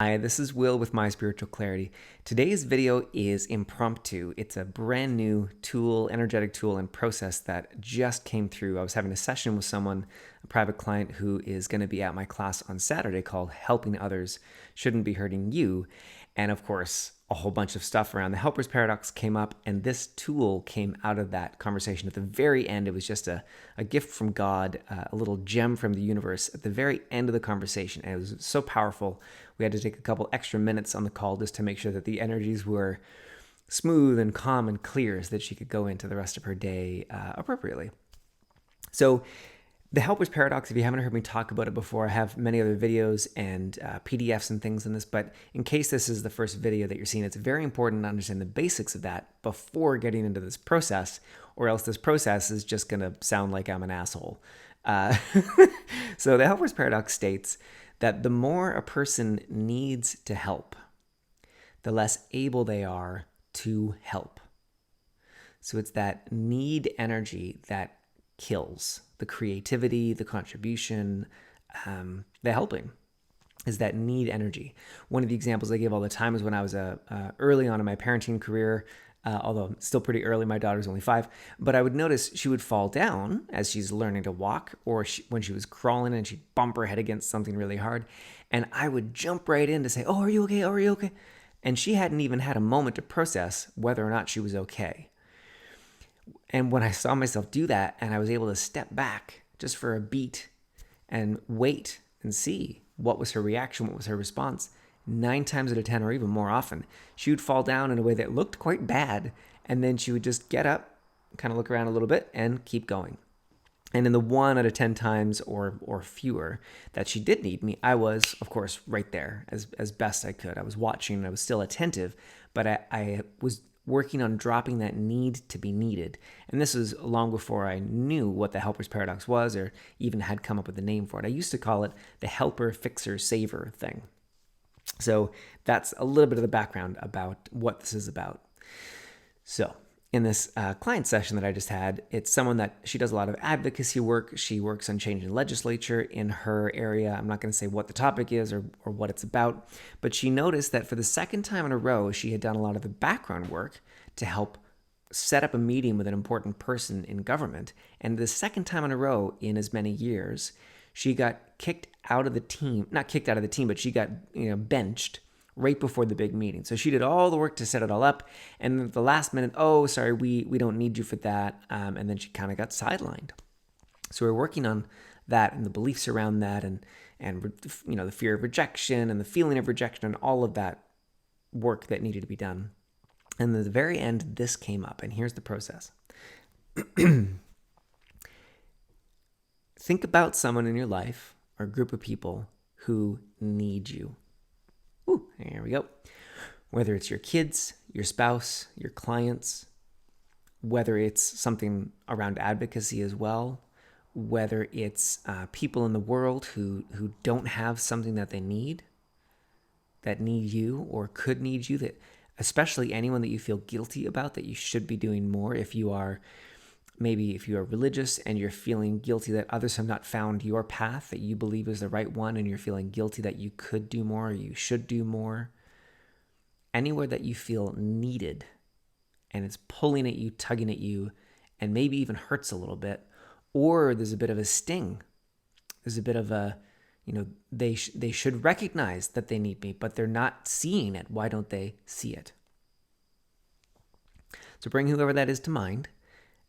Hi, this is Will with My Spiritual Clarity. Today's video is impromptu. It's a brand new tool, energetic tool and process that just came through. I was having a session with someone, a private client who is going to be at my class on Saturday called Helping Others Shouldn't Be Hurting You. And of course, a whole bunch of stuff around the Helper's Paradox came up, and this tool came out of that conversation. At the very end, it was just a gift from God, a little gem from the universe at the very end of the conversation. And it was so powerful. We had to take a couple extra minutes on the call just to make sure that the energies were smooth and calm and clear so that she could go into the rest of her day appropriately. So the Helper's Paradox, if you haven't heard me talk about it before, I have many other videos and PDFs and things in this, but in case this is the first video that you're seeing, it's very important to understand the basics of that before getting into this process, or else this process is just going to sound like I'm an asshole. So the Helper's Paradox states that the more a person needs to help, the less able they are to help. So it's that need energy that kills the creativity, the contribution, the helping is that need energy. One of the examples I give all the time is when I was early on in my parenting career, although still pretty early, my daughter's only 5, but I would notice she would fall down as she's learning to walk, or when she was crawling and she'd bump her head against something really hard, and I would jump right in to say, "Oh, are you okay? Oh, are you okay?" And she hadn't even had a moment to process whether or not she was okay. And when I saw myself do that and I was able to step back just for a beat and wait and see what was her reaction, what was her response, 9 times out of 10, or even more often, she would fall down in a way that looked quite bad. And then she would just get up, kind of look around a little bit and keep going. And in the 1 out of 10 times or fewer that she did need me, I was, of course, right there as best I could. I was watching and I was still attentive, but I was working on dropping that need to be needed. And this was long before I knew what the Helper's Paradox was or even had come up with a name for it. I used to call it the helper, fixer, saver thing. So that's a little bit of the background about what this is about. So in this client session that I just had, it's someone that she does a lot of advocacy work. She works on changing legislature in her area. I'm not going to say what the topic is or what it's about, but she noticed that for the second time in a row, she had done a lot of the background work to help set up a meeting with an important person in government. And the second time in a row in as many years, she got kicked out of the team, not kicked out of the team, but she got benched right before the big meeting. So she did all the work to set it all up, and at the last minute, oh, sorry, we don't need you for that, and then she kind of got sidelined. So we're working on that and the beliefs around that, and the fear of rejection and the feeling of rejection and all of that work that needed to be done. And at the very end, this came up, and here's the process. Think about someone in your life or a group of people who need you. Ooh, here we go. Whether it's your kids, your spouse, your clients, whether it's something around advocacy as well, whether it's people in the world who don't have something that they need, that need you or could need you, that especially anyone that you feel guilty about that you should be doing more. If you are religious and you're feeling guilty that others have not found your path that you believe is the right one, and you're feeling guilty that you could do more or you should do more, anywhere that you feel needed and it's pulling at you, tugging at you, and maybe even hurts a little bit, or there's a bit of a sting. There's a bit of a, they should recognize that they need me, but they're not seeing it. Why don't they see it? So bring whoever that is to mind,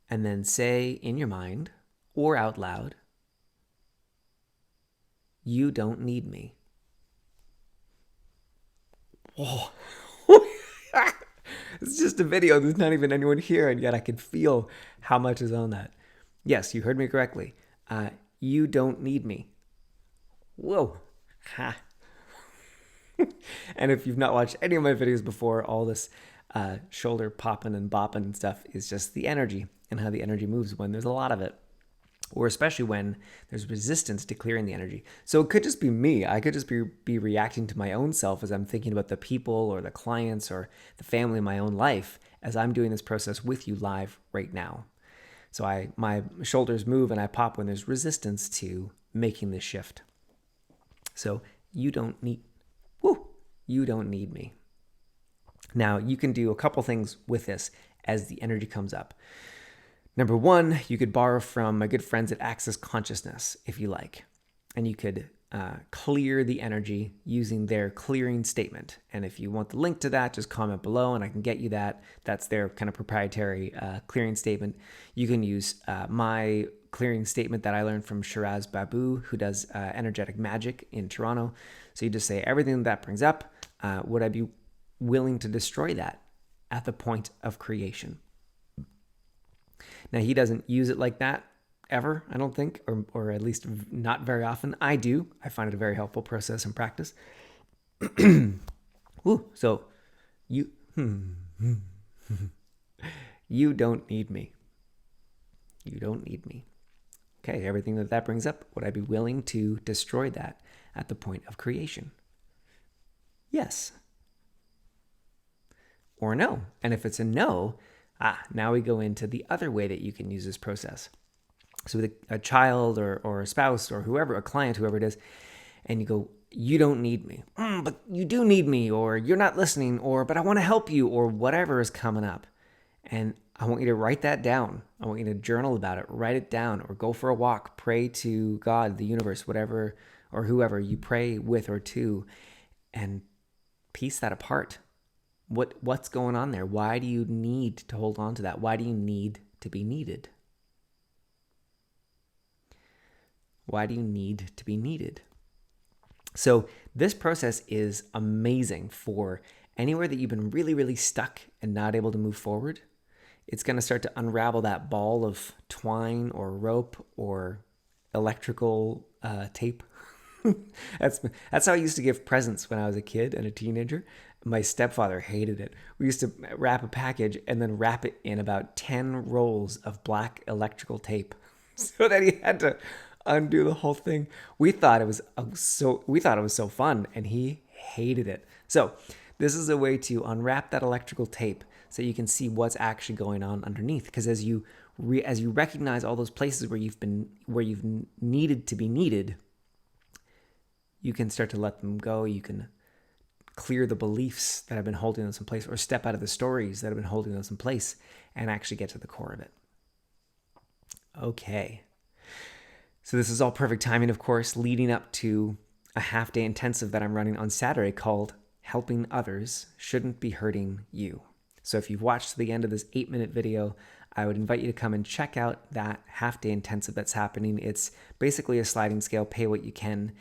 and then say in your mind or out loud, "You don't need me." Whoa. It's just a video. There's not even anyone here, and yet I can feel how much is on that. Yes, you heard me correctly. You don't need me. Whoa. Ha. And if you've not watched any of my videos before, all this shoulder popping and bopping and stuff is just the energy and how the energy moves when there's a lot of it, or especially when there's resistance to clearing the energy. So it could just be me. I could just be reacting to my own self as I'm thinking about the people or the clients or the family in my own life as I'm doing this process with you live right now. So my shoulders move and I pop when there's resistance to making this shift. So you don't need, woo, You don't need me. Now, you can do a couple things with this as the energy comes up. Number one, you could borrow from my good friends at Access Consciousness, if you like, and you could clear the energy using their clearing statement. And if you want the link to that, just comment below and I can get you that. That's their kind of proprietary clearing statement. You can use my clearing statement that I learned from Shiraz Babu, who does energetic magic in Toronto. So you just say, everything that brings up, would I be willing to destroy that at the point of creation? Now, he doesn't use it like that ever, I don't think, or at least not very often. I do. I find it a very helpful process and practice. Ooh, so you you don't need me. You don't need me. Okay, everything that brings up, would I be willing to destroy that at the point of creation? Yes. Or no. And if it's a no, now we go into the other way that you can use this process. So with a child or a spouse or whoever, a client, whoever it is, and you go, you don't need me, but you do need me, or you're not listening, or but I want to help you, or whatever is coming up. And I want you to write that down. I want you to journal about it, write it down, or go for a walk, pray to God, the universe, whatever, or whoever you pray with or to, and piece that apart. What's going on there? Why do you need to hold on to that? Why do you need to be needed? Why do you need to be needed? So this process is amazing for anywhere that you've been really, really stuck and not able to move forward. It's going to start to unravel that ball of twine or rope or electrical tape. That's how I used to give presents when I was a kid and a teenager. My stepfather hated it. We used to wrap a package and then wrap it in about 10 rolls of black electrical tape so that he had to undo the whole thing. We thought it was so fun, and he hated it. So this is a way to unwrap that electrical tape so you can see what's actually going on underneath. Because as you recognize all those places where you've needed to be needed, you can start to let them go. You can clear the beliefs that have been holding those in place, or step out of the stories that have been holding those in place and actually get to the core of it. Okay. So this is all perfect timing, of course, leading up to a half-day intensive that I'm running on Saturday called Helping Others Shouldn't Be Hurting You. So if you've watched to the end of this 8-minute video, I would invite you to come and check out that half-day intensive that's happening. It's basically a sliding scale, pay what you can,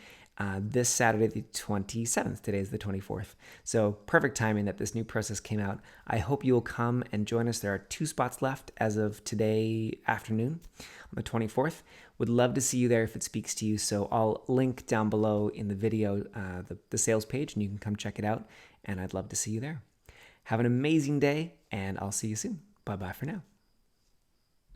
this Saturday, the 27th. Today is the 24th. So perfect timing that this new process came out. I hope you will come and join us. There are 2 spots left as of today afternoon on the 24th. Would love to see you there if it speaks to you. So I'll link down below in the video the sales page, and you can come check it out. And I'd love to see you there. Have an amazing day, and I'll see you soon. Bye-bye for now.